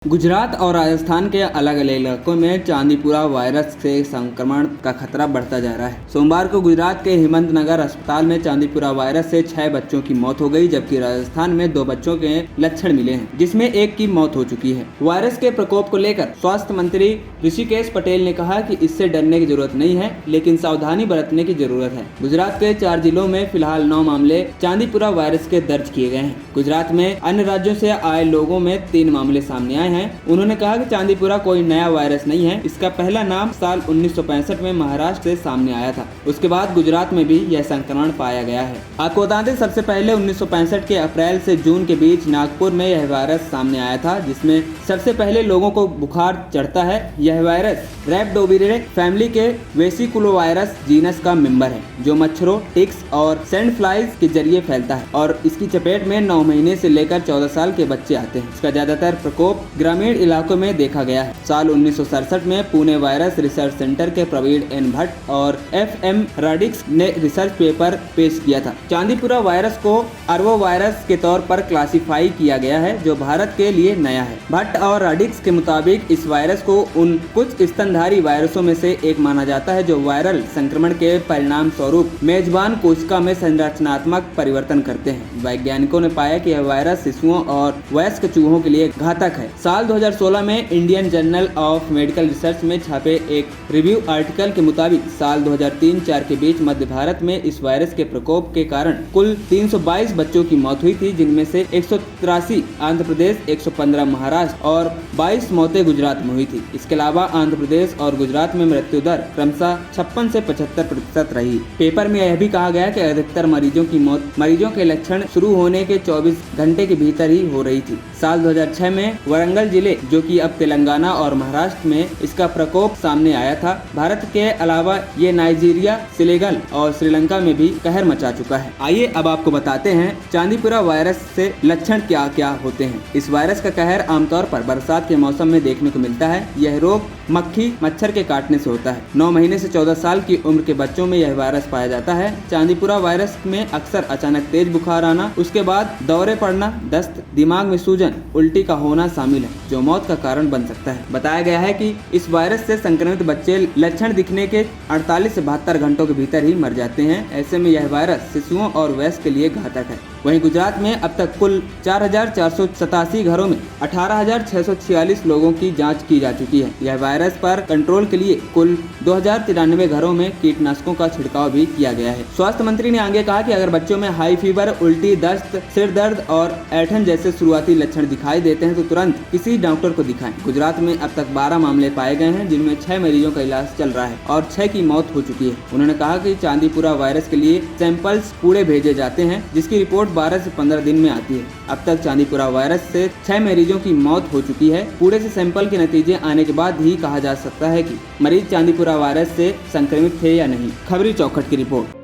गुजरात और राजस्थान के अलग अलग इलाकों में चांदीपुरा वायरस से संक्रमण का खतरा बढ़ता जा रहा है। सोमवार को गुजरात के हिम्मतनगर अस्पताल में चांदीपुरा वायरस से 6 बच्चों की मौत हो गई, जबकि राजस्थान में 2 बच्चों के लक्षण मिले हैं, जिसमें एक की मौत हो चुकी है। वायरस के प्रकोप को लेकर स्वास्थ्य मंत्री ऋषिकेश पटेल ने कहा कि इससे डरने की जरूरत नहीं है, लेकिन सावधानी बरतने की जरूरत है। गुजरात के 4 जिलों में फिलहाल 9 मामले चांदीपुरा वायरस के दर्ज किए गए हैं। गुजरात में अन्य राज्यों से आए लोगों में 3 मामले सामने आए हैं। उन्होंने कहा कि चांदीपुरा कोई नया वायरस नहीं है, इसका पहला नाम साल 1965 में महाराष्ट्र से सामने आया था। उसके बाद गुजरात में भी यह संक्रमण पाया गया है। आपको बता दें, सबसे पहले 1965 के अप्रैल से जून के बीच नागपुर में यह वायरस सामने आया था, जिसमें सबसे पहले लोगों को बुखार चढ़ता है। यह वायरस रैप्डोविरिडे फैमिली के वेसिकुलोवायरस जीनस का मेंबर है, जो मच्छरों, टिक्स और सैंड फ्लाइज के जरिए फैलता है और इसकी चपेट में 9 महीने से लेकर 14 साल के बच्चे आते हैं। इसका ज्यादातर प्रकोप ग्रामीण इलाकों में देखा गया है। साल 1967 में पुणे वायरस रिसर्च सेंटर के प्रवीण एन भट्ट और FM राडिक्स ने रिसर्च पेपर पेश किया था। चांदीपुरा वायरस को अर्वो वायरस के तौर पर क्लासिफाई किया गया है, जो भारत के लिए नया है। भट्ट और राडिक्स के मुताबिक इस वायरस को उन कुछ स्तनधारी वायरसों में से एक माना जाता है, जो वायरल संक्रमण के परिणाम स्वरूप मेजबान कोशिका में संरचनात्मक परिवर्तन करते हैं। वैज्ञानिकों ने पाया कि यह वायरस शिशुओं और वयस्क चूहों के लिए घातक है। साल 2016 में Indian journal of medical research में छापे एक रिव्यू आर्टिकल के मुताबिक साल 2003-04 के बीच मध्य भारत में इस वायरस के प्रकोप के कारण कुल 322 बच्चों की मौत हुई थी, जिनमें से 183 आंध्र प्रदेश, 115 महाराष्ट्र और 22 मौतें गुजरात में हुई थी। इसके अलावा आंध्र प्रदेश और गुजरात में मृत्यु दर क्रमशः 56 से 75% रही। पेपर में यह भी कहा गया कि अधिकतर मरीजों की मौत मरीजों के लक्षण शुरू होने के 24 घंटे के भीतर ही हो रही थी। साल 2006 में वरंगल जिले, जो कि अब तेलंगाना और महाराष्ट्र में इसका प्रकोप सामने आया था। भारत के अलावा ये नाइजीरिया, सेनेगल और श्रीलंका में भी कहर मचा चुका है। आइए अब आपको बताते हैं चांदीपुरा वायरस से लक्षण क्या क्या होते हैं। इस वायरस का कहर आमतौर पर बरसात के मौसम में देखने को मिलता है। यह रोग मक्खी, मच्छर के काटने से होता है। 9 महीने से 14 साल की उम्र के बच्चों में यह वायरस पाया जाता है। चांदीपुरा वायरस में अक्सर अचानक तेज बुखार आना, उसके बाद दौरे पड़ना, दस्त, दिमाग में सूजन, उल्टी का होना शामिल है, जो मौत का कारण बन सकता है। बताया गया है कि इस वायरस से संक्रमित बच्चे लक्षण दिखने के 48 से 72 घंटों के भीतर ही मर जाते हैं। ऐसे में यह वायरस शिशुओं और वयस्क के लिए घातक है। वहीं गुजरात में अब तक कुल 4487 घरों में 18,646 लोगों की जांच की जा चुकी है। यह वायरस पर कंट्रोल के लिए कुल 2093 घरों में कीटनाशकों का छिड़काव भी किया गया है। स्वास्थ्य मंत्री ने आगे कहा कि अगर बच्चों में हाई फीवर, उल्टी, दस्त, सिर दर्द और ऐंठन जैसे शुरुआती लक्षण दिखाई देते हैं तो तुरंत किसी डॉक्टर को दिखाएं। गुजरात में अब तक 12 मामले पाए गए हैं, जिनमें 6 मरीजों का इलाज चल रहा है और 6 की मौत हो चुकी है। उन्होंने कहा कि चांदीपुरा वायरस के लिए सैंपल्स पुणे भेजे जाते हैं, जिसकी रिपोर्ट 12 से 15 दिन में आती है। अब तक चांदीपुरा वायरस से 6 मरीजों की मौत हो चुकी है। पुणे से सैंपल के नतीजे आने के बाद ही कहा जा सकता है कि मरीज चांदीपुरा वायरस से संक्रमित थे या नहीं। खबरी चौखट की रिपोर्ट।